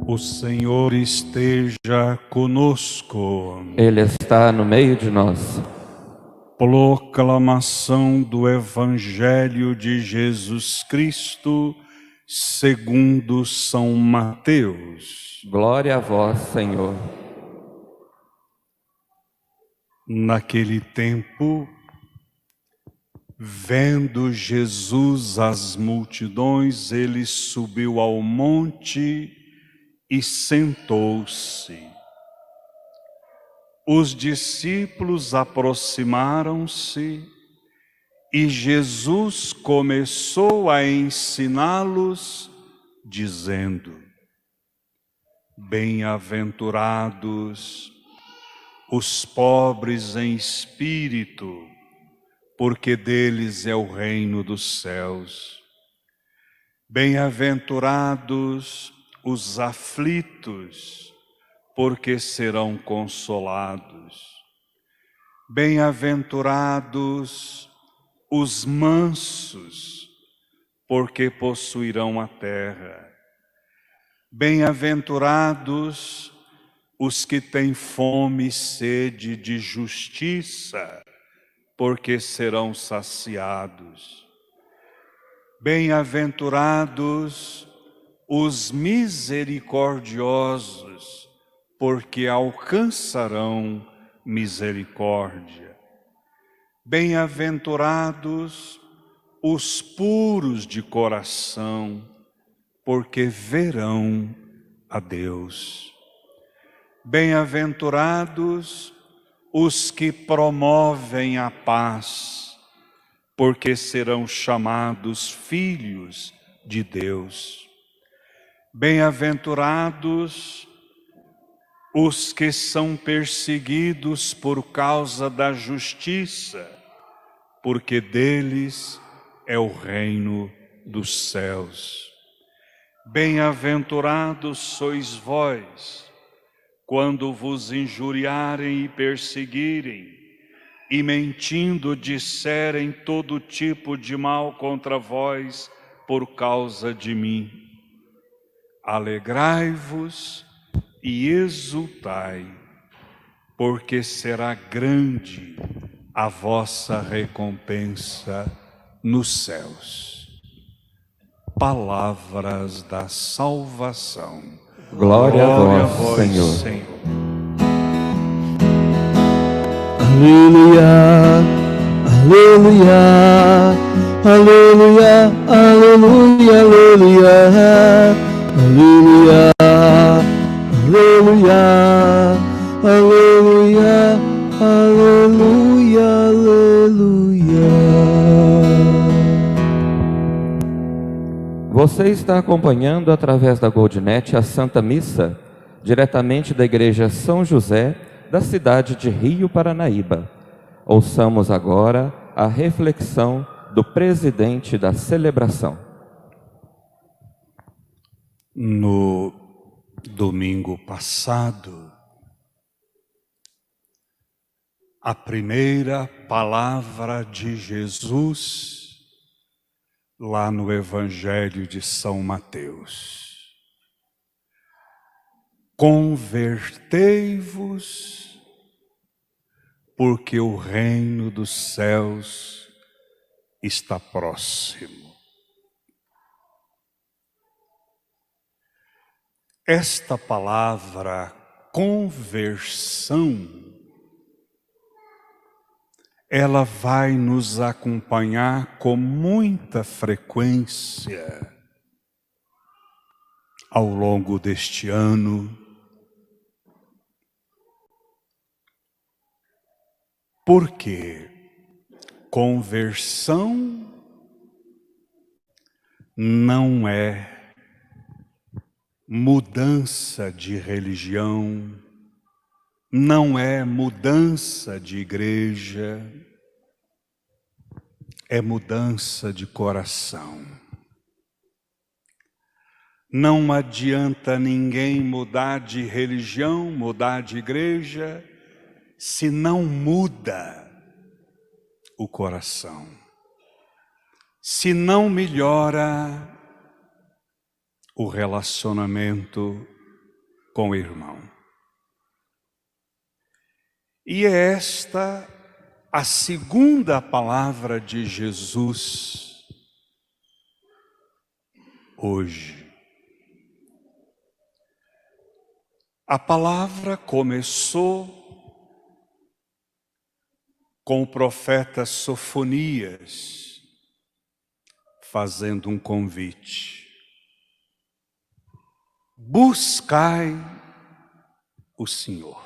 O Senhor esteja conosco. Ele está no meio de nós. Proclamação do Evangelho de Jesus Cristo, segundo São Mateus. Glória a vós, Senhor. Naquele tempo, vendo Jesus as multidões, ele subiu ao monte e sentou-se. Os discípulos aproximaram-se e Jesus começou a ensiná-los, dizendo: Bem-aventurados os pobres em espírito, porque deles é o reino dos céus. Bem-aventurados os aflitos, porque serão consolados. Bem-aventurados os mansos, porque possuirão a terra. Bem-aventurados os que têm fome e sede de justiça, porque serão saciados. Bem-aventurados os misericordiosos, porque alcançarão misericórdia. Bem-aventurados os puros de coração, porque verão a Deus. Bem-aventurados os que promovem a paz, porque serão chamados filhos de Deus. Bem-aventurados os que são perseguidos por causa da justiça, porque deles é o reino dos céus. Bem-aventurados sois vós, quando vos injuriarem e perseguirem, e mentindo disserem todo tipo de mal contra vós por causa de mim. Alegrai-vos e exultai, porque será grande a vossa recompensa nos céus. Palavras da salvação. Glória a vós, Senhor. Aleluia, aleluia, aleluia, aleluia, aleluia, aleluia, aleluia, aleluia, aleluia. Você está acompanhando através da Goldnet a Santa Missa, diretamente da Igreja São José, da cidade de Rio Paranaíba. Ouçamos agora a reflexão do presidente da celebração. No domingo passado, a primeira palavra de Jesus, lá no Evangelho de São Mateus: convertei-vos, porque o reino dos céus está próximo. Esta palavra conversão, ela vai nos acompanhar com muita frequência ao longo deste ano, porque conversão não é mudança de religião, não é mudança de igreja, é mudança de coração. Não adianta ninguém mudar de religião, mudar de igreja, se não muda o coração, se não melhora o relacionamento com o irmão. E é esta a segunda palavra de Jesus hoje. A palavra começou com o profeta Sofonias fazendo um convite. Buscai o Senhor.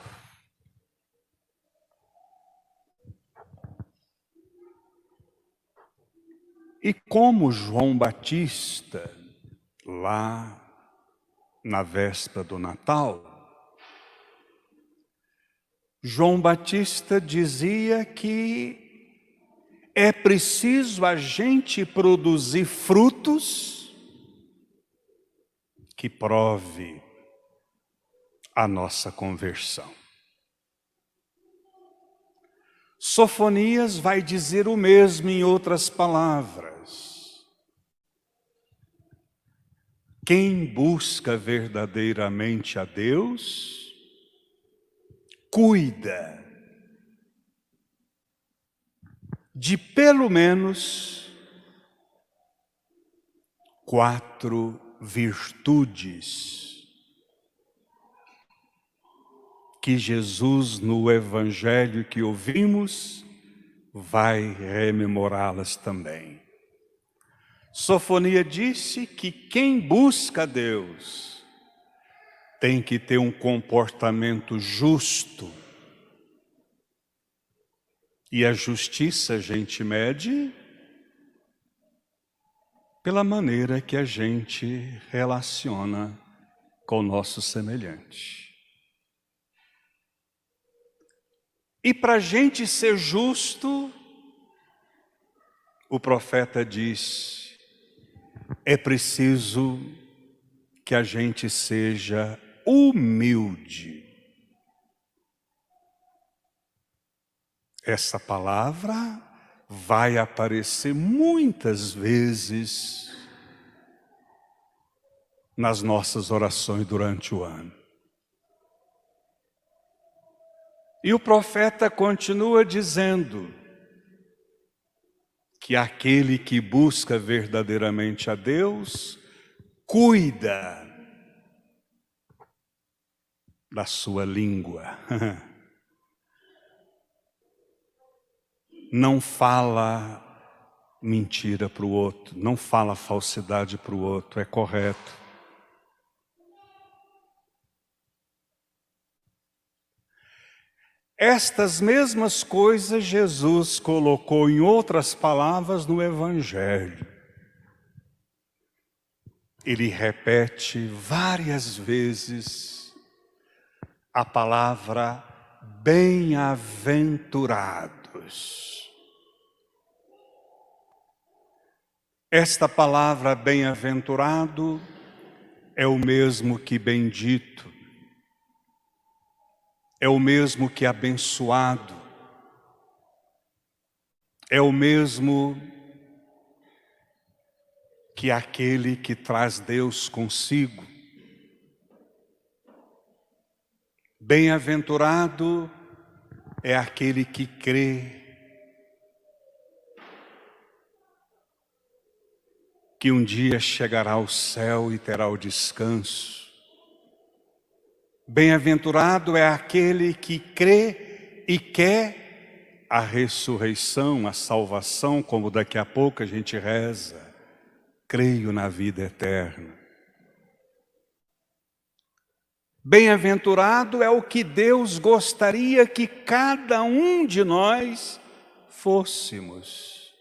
E como João Batista, lá na véspera do Natal, João Batista dizia que é preciso a gente produzir frutos que prove a nossa conversão. Sofonias vai dizer o mesmo em outras palavras. Quem busca verdadeiramente a Deus, cuida de pelo menos 4 virtudes que Jesus, no Evangelho que ouvimos, vai rememorá-las também. Sofonia disse que quem busca Deus tem que ter um comportamento justo. E a justiça a gente mede pela maneira que a gente relaciona com o nosso semelhante. E para a gente ser justo, o profeta diz, é preciso que a gente seja humilde. Essa palavra vai aparecer muitas vezes nas nossas orações durante o ano. E o profeta continua dizendo que aquele que busca verdadeiramente a Deus, cuida da sua língua. Não fala mentira para o outro, não fala falsidade para o outro, é correto. Estas mesmas coisas Jesus colocou em outras palavras no Evangelho. Ele repete várias vezes a palavra bem-aventurados. Esta palavra bem-aventurado é o mesmo que bendito. É o mesmo que abençoado, é o mesmo que aquele que traz Deus consigo. Bem-aventurado é aquele que crê que um dia chegará ao céu e terá o descanso. Bem-aventurado é aquele que crê e quer a ressurreição, a salvação, como daqui a pouco a gente reza. Creio na vida eterna. Bem-aventurado é o que Deus gostaria que cada um de nós fôssemos.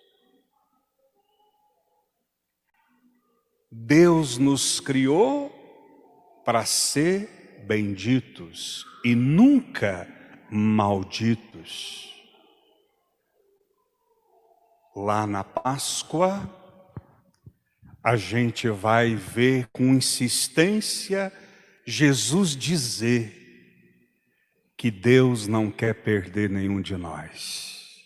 Deus nos criou para ser benditos e nunca malditos. Lá na Páscoa, a gente vai ver com insistência Jesus dizer que Deus não quer perder nenhum de nós,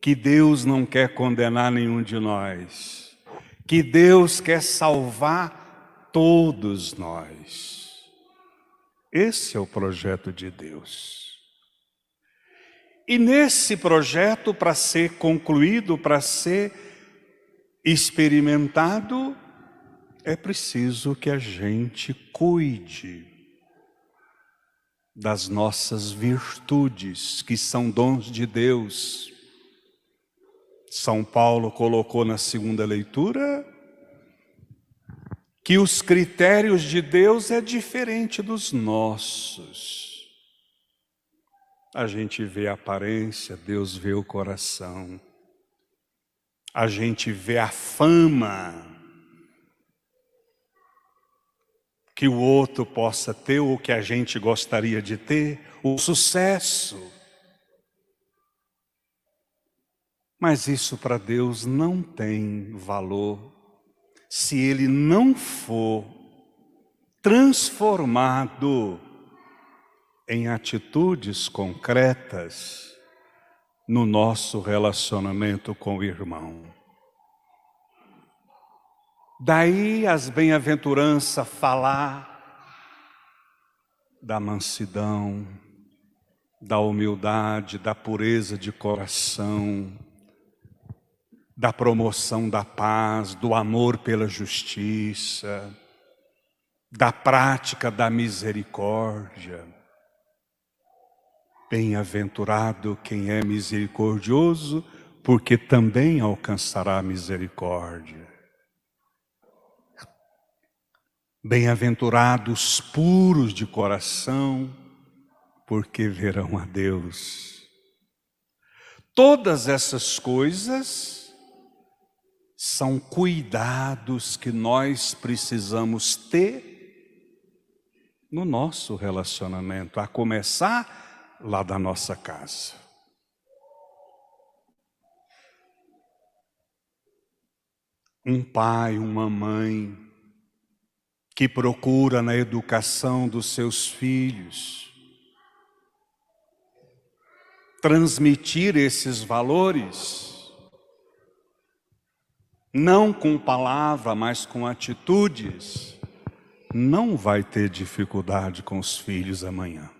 que Deus não quer condenar nenhum de nós, que Deus quer salvar todos nós. Esse é o projeto de Deus. E nesse projeto, para ser concluído, para ser experimentado, é preciso que a gente cuide das nossas virtudes, que são dons de Deus. São Paulo colocou na segunda leitura que os critérios de Deus é diferente dos nossos. A gente vê a aparência, Deus vê o coração. A gente vê a fama que o outro possa ter, ou que a gente gostaria de ter, o sucesso. Mas isso para Deus não tem valor se ele não for transformado em atitudes concretas no nosso relacionamento com o irmão. Daí as bem-aventuranças falar da mansidão, da humildade, da pureza de coração, da promoção da paz, do amor pela justiça, da prática da misericórdia. Bem-aventurado quem é misericordioso, porque também alcançará a misericórdia. Bem-aventurados puros de coração, porque verão a Deus. Todas essas coisas são cuidados que nós precisamos ter no nosso relacionamento, a começar lá da nossa casa. Um pai, uma mãe que procura na educação dos seus filhos transmitir esses valores, não com palavra, mas com atitudes, não vai ter dificuldade com os filhos amanhã.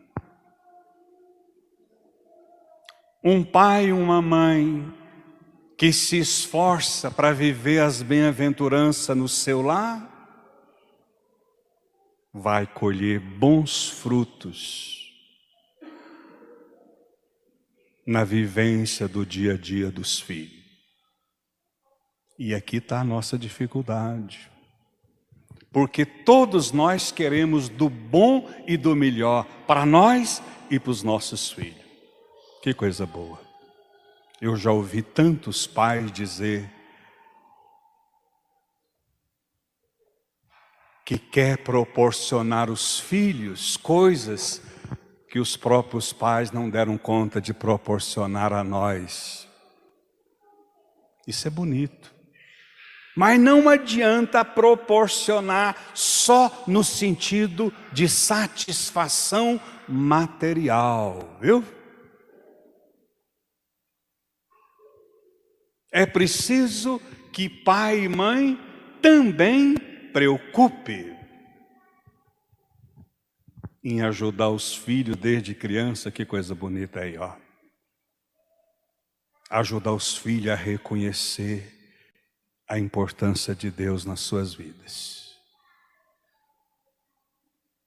Um pai e uma mãe que se esforça para viver as bem-aventuranças no seu lar, vai colher bons frutos na vivência do dia a dia dos filhos. E aqui está a nossa dificuldade. Porque todos nós queremos do bom e do melhor para nós e para os nossos filhos. Que coisa boa. Eu já ouvi tantos pais dizer que quer proporcionar aos filhos coisas que os próprios pais não deram conta de proporcionar a nós. Isso é bonito. Mas não adianta proporcionar só no sentido de satisfação material, viu? É preciso que pai e mãe também preocupe em ajudar os filhos desde criança. Que coisa bonita aí, ó. Ajudar os filhos a reconhecer a importância de Deus nas suas vidas.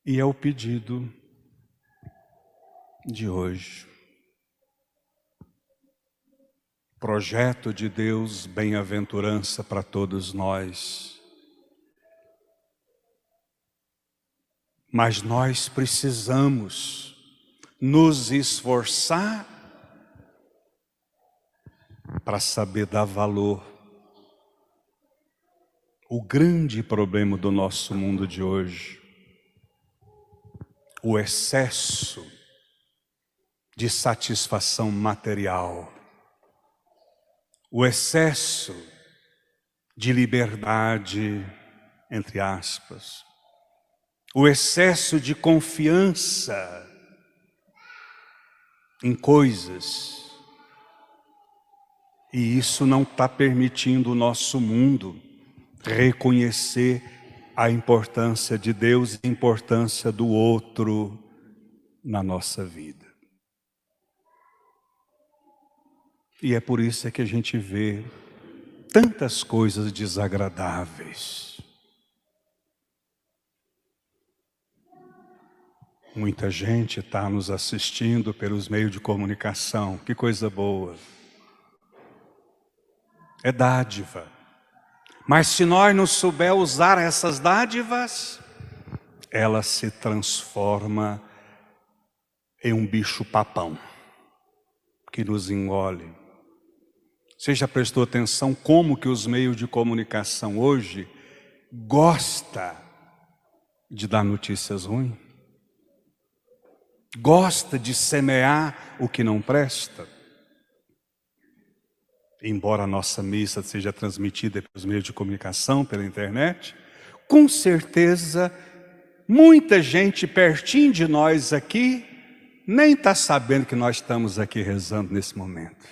E é o pedido de hoje. Projeto de Deus, bem-aventurança para todos nós. Mas nós precisamos nos esforçar para saber dar valor. O grande problema do nosso mundo de hoje, o excesso de satisfação material, o excesso de liberdade, entre aspas, o excesso de confiança em coisas. E isso não está permitindo o nosso mundo reconhecer a importância de Deus e a importância do outro na nossa vida. E é por isso que a gente vê tantas coisas desagradáveis. Muita gente está nos assistindo pelos meios de comunicação, que coisa boa. É dádiva. Mas se nós não souber usar essas dádivas, ela se transforma em um bicho papão que nos engole. Você já prestou atenção como que os meios de comunicação hoje gostam de dar notícias ruins? Gosta de semear o que não presta? Embora a nossa missa seja transmitida pelos meios de comunicação, pela internet, com certeza muita gente pertinho de nós aqui nem está sabendo que nós estamos aqui rezando nesse momento.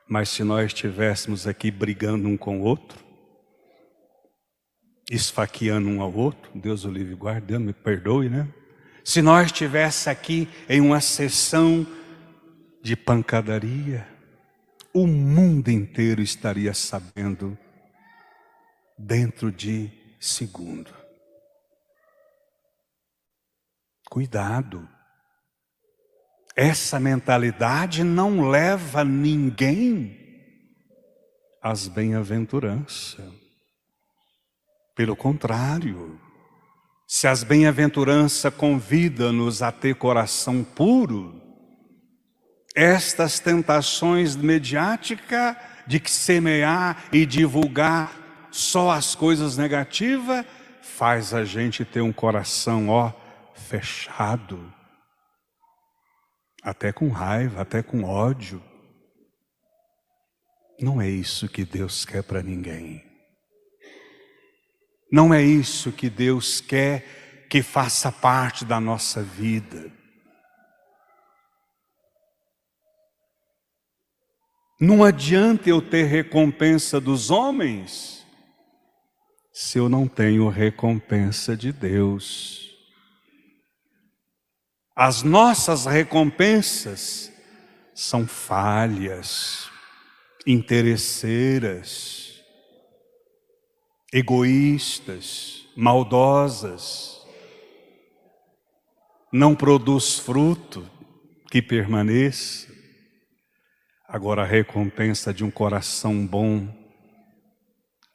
Mas se nós estivéssemos aqui brigando um com o outro, esfaqueando um ao outro, Deus o livre e guarde, Deus me perdoe, né? Se nós estivéssemos aqui em uma sessão de pancadaria, o mundo inteiro estaria sabendo dentro de segundo. Cuidado. Essa mentalidade não leva ninguém às bem-aventuranças. Pelo contrário, se as bem-aventuranças convidam-nos a ter coração puro, estas tentações mediáticas de que semear e divulgar só as coisas negativas, faz a gente ter um coração, fechado. Até com raiva, até com ódio. Não é isso que Deus quer para ninguém. Não é isso que Deus quer que faça parte da nossa vida. Não adianta eu ter recompensa dos homens se eu não tenho recompensa de Deus. As nossas recompensas são falhas, interesseiras, egoístas, maldosas. Não produz fruto que permaneça. Agora a recompensa de um coração bom,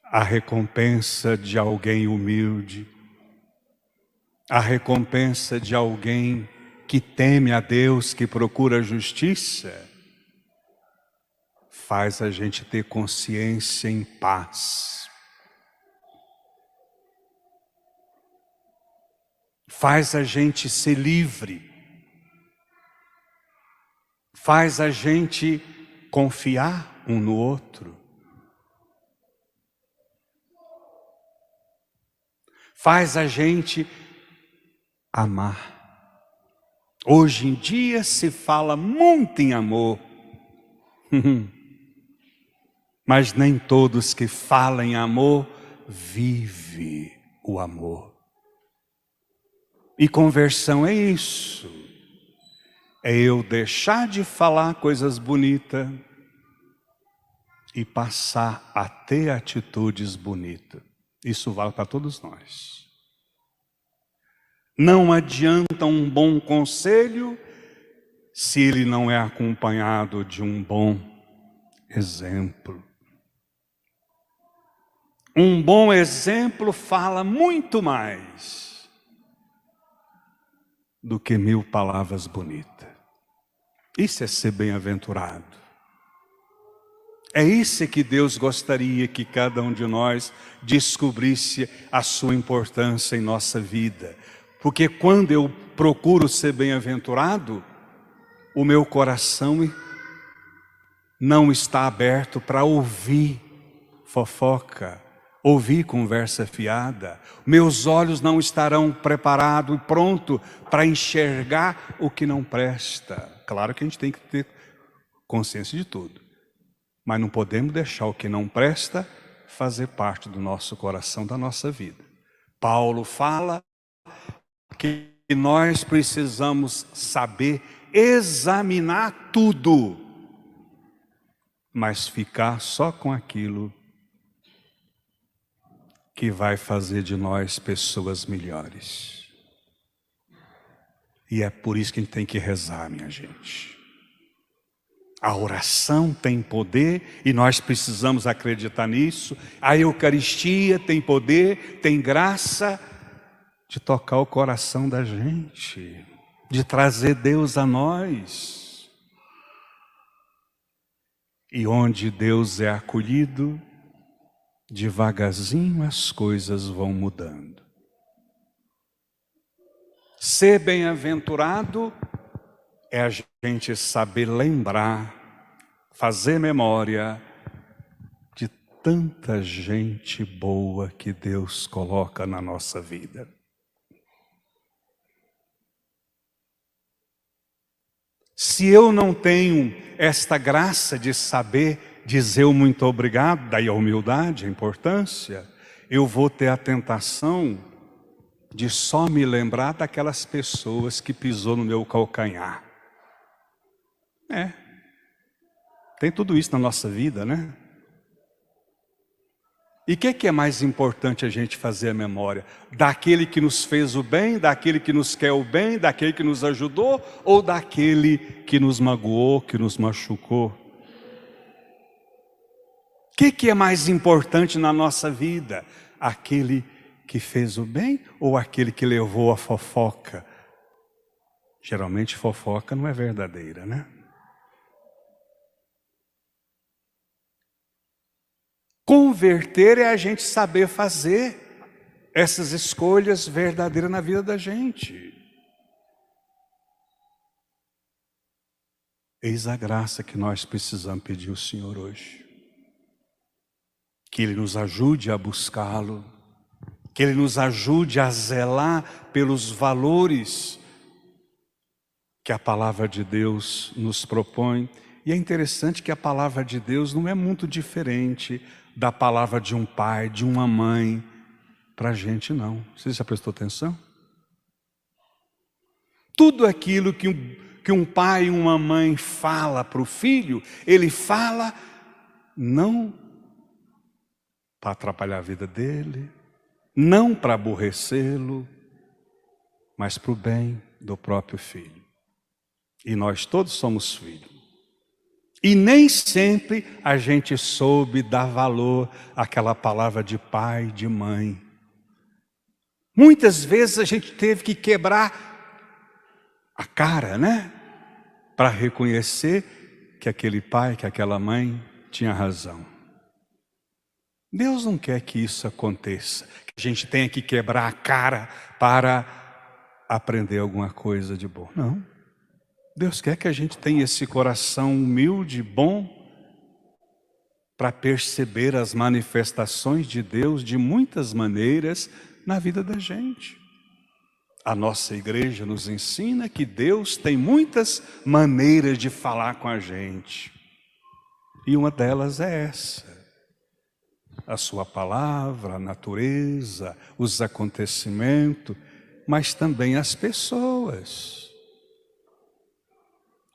a recompensa de alguém humilde, a recompensa de alguém que teme a Deus, que procura a justiça, faz a gente ter consciência em paz. Faz a gente ser livre. Faz a gente confiar um no outro. Faz a gente amar. Hoje em dia se fala muito em amor, mas nem todos que falam em amor vivem o amor. E conversão é isso, é eu deixar de falar coisas bonitas e passar a ter atitudes bonitas. Isso vale para todos nós. Não adianta um bom conselho se ele não é acompanhado de um bom exemplo. Um bom exemplo fala muito mais do que 1000 palavras bonitas. Isso é ser bem-aventurado. É isso que Deus gostaria que cada um de nós descobrisse a sua importância em nossa vida. Porque quando eu procuro ser bem-aventurado, o meu coração não está aberto para ouvir fofoca, ouvir conversa fiada. Meus olhos não estarão preparados e prontos para enxergar o que não presta. Claro que a gente tem que ter consciência de tudo. Mas não podemos deixar o que não presta fazer parte do nosso coração, da nossa vida. Paulo fala que nós precisamos saber examinar tudo, mas ficar só com aquilo que vai fazer de nós pessoas melhores. E é por isso que a gente tem que rezar, minha gente. A oração tem poder e nós precisamos acreditar nisso. A Eucaristia tem poder, tem graça de tocar o coração da gente, de trazer Deus a nós. E onde Deus é acolhido, devagarzinho as coisas vão mudando. Ser bem-aventurado é a gente saber lembrar, fazer memória de tanta gente boa que Deus coloca na nossa vida. Se eu não tenho esta graça de saber dizer o muito obrigado, daí a humildade, a importância, eu vou ter a tentação de só me lembrar daquelas pessoas que pisou no meu calcanhar. Tem tudo isso na nossa vida, né? E o que é mais importante a gente fazer a memória? Daquele que nos fez o bem, daquele que nos quer o bem, daquele que nos ajudou, ou daquele que nos magoou, que nos machucou? O que é mais importante na nossa vida? Aquele que fez o bem ou aquele que levou a fofoca? Geralmente fofoca não é verdadeira, né? Converter é a gente saber fazer essas escolhas verdadeiras na vida da gente. Eis a graça que nós precisamos pedir ao Senhor hoje. Que Ele nos ajude a buscá-lo, que Ele nos ajude a zelar pelos valores que a palavra de Deus nos propõe. E é interessante que a palavra de Deus não é muito diferente da palavra de um pai, de uma mãe, para a gente não. Você já prestou atenção? Tudo aquilo que um pai e uma mãe fala para o filho, ele fala não para atrapalhar a vida dele, não para aborrecê-lo, mas para o bem do próprio filho. E nós todos somos filhos. E nem sempre a gente soube dar valor àquela palavra de pai, de mãe. Muitas vezes a gente teve que quebrar a cara, né? Para reconhecer que aquele pai, que aquela mãe tinha razão. Deus não quer que isso aconteça, que a gente tenha que quebrar a cara para aprender alguma coisa de bom. Não. Deus quer que a gente tenha esse coração humilde, bom, para perceber as manifestações de Deus de muitas maneiras na vida da gente. A nossa igreja nos ensina que Deus tem muitas maneiras de falar com a gente. E uma delas é essa. A sua palavra, a natureza, os acontecimentos, mas também as pessoas.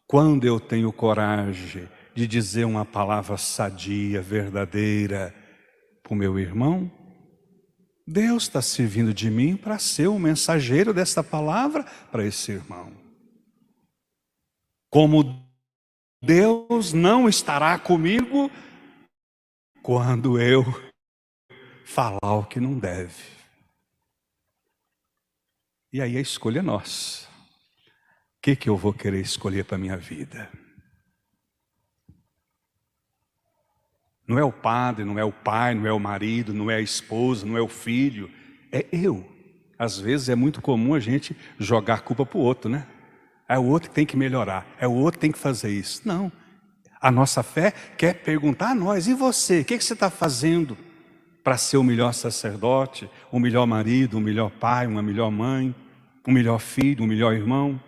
Quando eu tenho coragem de dizer uma palavra sadia, verdadeira para o meu irmão, Deus está servindo de mim para ser o mensageiro dessa palavra para esse irmão. Como Deus não estará comigo quando eu falar o que não deve. E aí a escolha é nossa. O que eu vou querer escolher para a minha vida? Não é o padre, não é o pai, não é o marido, não é a esposa, não é o filho. É eu. Às vezes é muito comum a gente jogar a culpa para o outro, né? É o outro que tem que melhorar, é o outro que tem que fazer isso. Não. A nossa fé quer perguntar a nós, e você? O que você está fazendo para ser o melhor sacerdote, o melhor marido, o melhor pai, uma melhor mãe, o melhor filho, o melhor irmão?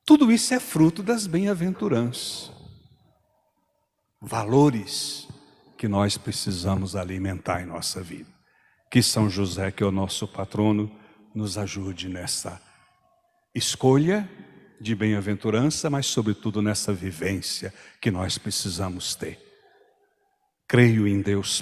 Tudo isso é fruto das bem-aventuranças. Valores que nós precisamos alimentar em nossa vida. Que São José, que é o nosso patrono, nos ajude nessa escolha de bem-aventurança, mas sobretudo nessa vivência que nós precisamos ter. Creio em Deus